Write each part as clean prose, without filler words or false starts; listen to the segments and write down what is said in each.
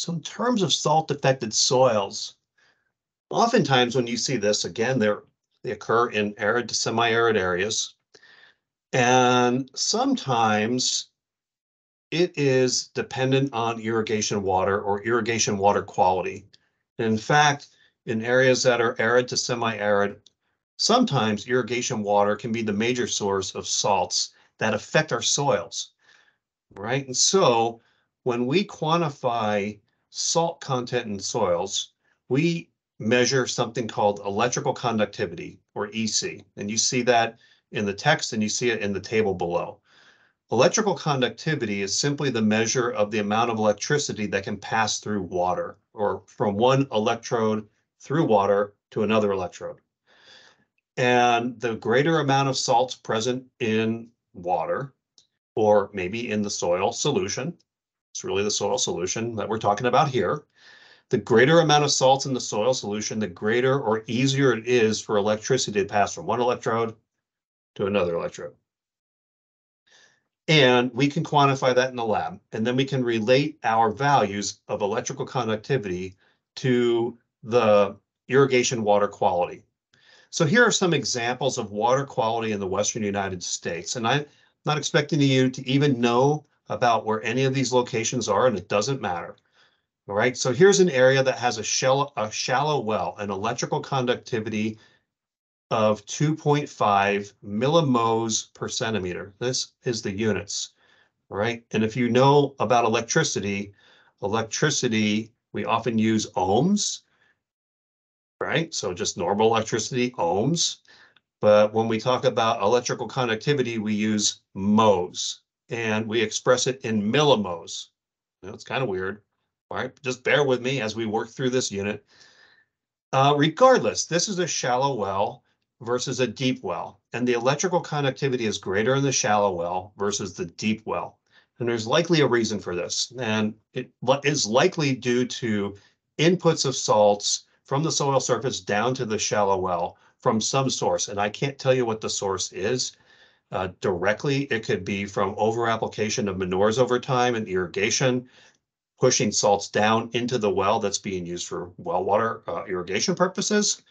So in terms of salt-affected soils, oftentimes when you see this, again, they occur in arid to semi-arid areas. And sometimes it is dependent on irrigation water or irrigation water quality. In fact, in areas that are arid to semi-arid, sometimes irrigation water can be the major source of salts that affect our soils, right? And so when we quantify salt content in soils, we measure something called electrical conductivity, or EC. And you see that in the text and you see it in the table below. Electrical conductivity is simply the measure of the amount of electricity that can pass through water, or from one electrode through water to another electrode. And the greater amount of salts present in water, or maybe in the soil solution, it's really the soil solution that we're talking about here, the greater amount of salts in the soil solution, the greater or easier it is for electricity to pass from one electrode to another electrode. And we can quantify that in the lab, and then we can relate our values of electrical conductivity to the irrigation water quality. So here are some examples of water quality in the Western United States. And I'm not expecting you to even know about where any of these locations are, and it doesn't matter. All right, so here's an area that has a shallow well, an electrical conductivity of 2.5 millimos per centimeter. This is the units, right? And if you know about electricity, we often use ohms, right? So just normal electricity, ohms. But when we talk about electrical conductivity, we use mhos, and we express it in millimos. You know, it's kind of weird. All right, just bear with me as we work through this unit. Regardless, this is a shallow well versus a deep well, and the electrical conductivity is greater in the shallow well versus the deep well. And there's likely a reason for this, and it is likely due to inputs of salts from the soil surface down to the shallow well from some source. And I can't tell you what the source is directly. It could be from over-application of manures over time and irrigation, pushing salts down into the well that's being used for well water irrigation purposes,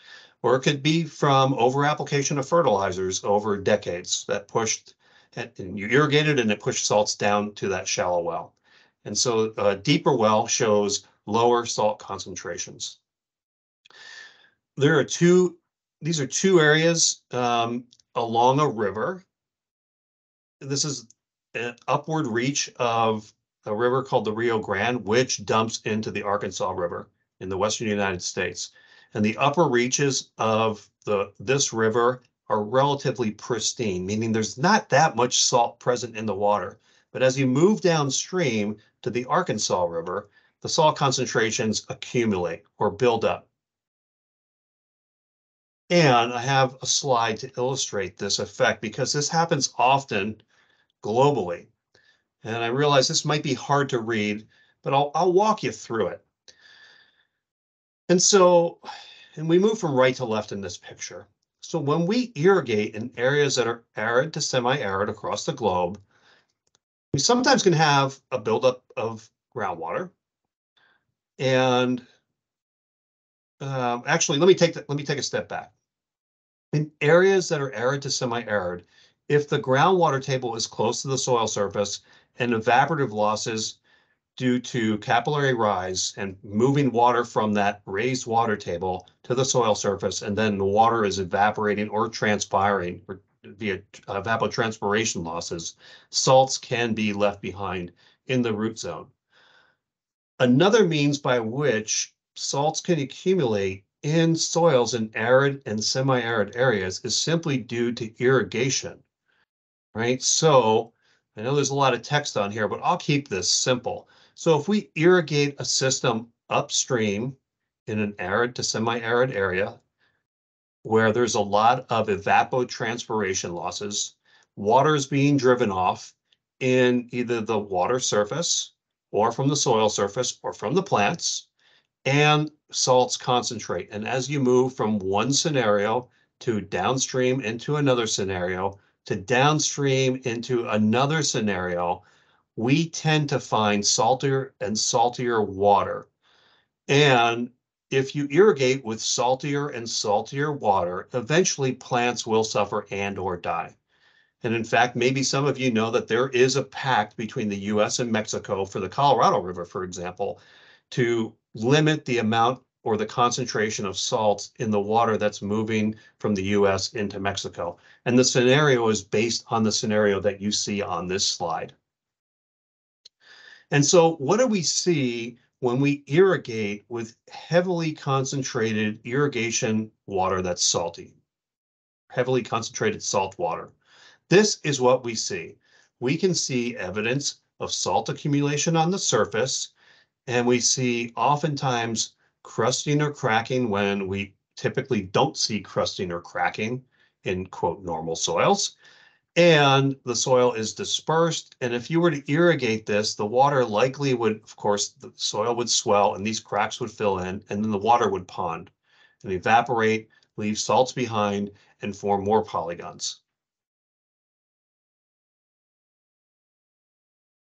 or it could be from over-application of fertilizers over decades that pushed, and you irrigated and it pushed salts down to that shallow well. And so a deeper well shows lower salt concentrations. These are two areas along a river. This is an upward reach of a river called the Rio Grande, which dumps into the Arkansas River in the Western United States. And the upper reaches of this river are relatively pristine, meaning there's not that much salt present in the water. But as you move downstream to the Arkansas River, the salt concentrations accumulate or build up. And I have a slide to illustrate this effect because this happens often globally. And I realize this might be hard to read, but I'll walk you through it. And we move from right to left in this picture. So when we irrigate in areas that are arid to semi-arid across the globe, we sometimes can have a buildup of groundwater. And actually, let me take a step back. In areas that are arid to semi-arid, if the groundwater table is close to the soil surface and evaporative losses due to capillary rise and moving water from that raised water table to the soil surface, and then the water is evaporating or transpiring or via evapotranspiration losses, salts can be left behind in the root zone. Another means by which salts can accumulate in soils in arid and semi-arid areas is simply due to irrigation, right? So I know there's a lot of text on here, but I'll keep this simple. So if we irrigate a system upstream in an arid to semi-arid area where there's a lot of evapotranspiration losses, water is being driven off in either the water surface or from the soil surface or from the plants, and salts concentrate. And as you move from one scenario to downstream into another scenario, to downstream into another scenario, we tend to find saltier and saltier water. And if you irrigate with saltier and saltier water, eventually plants will suffer and or die. And in fact, maybe some of you know that there is a pact between the US and Mexico for the Colorado River, for example, to limit the amount or the concentration of salts in the water that's moving from the US into Mexico. And the scenario is based on the scenario that you see on this slide. And so what do we see when we irrigate with heavily concentrated irrigation water that's salty, heavily concentrated salt water? This is what we see. We can see evidence of salt accumulation on the surface, and we see oftentimes crusting or cracking when we typically don't see crusting or cracking in quote normal soils. And the soil is dispersed. And if you were to irrigate this, the water likely would, of course, the soil would swell and these cracks would fill in, and then the water would pond and evaporate, leave salts behind, and form more polygons.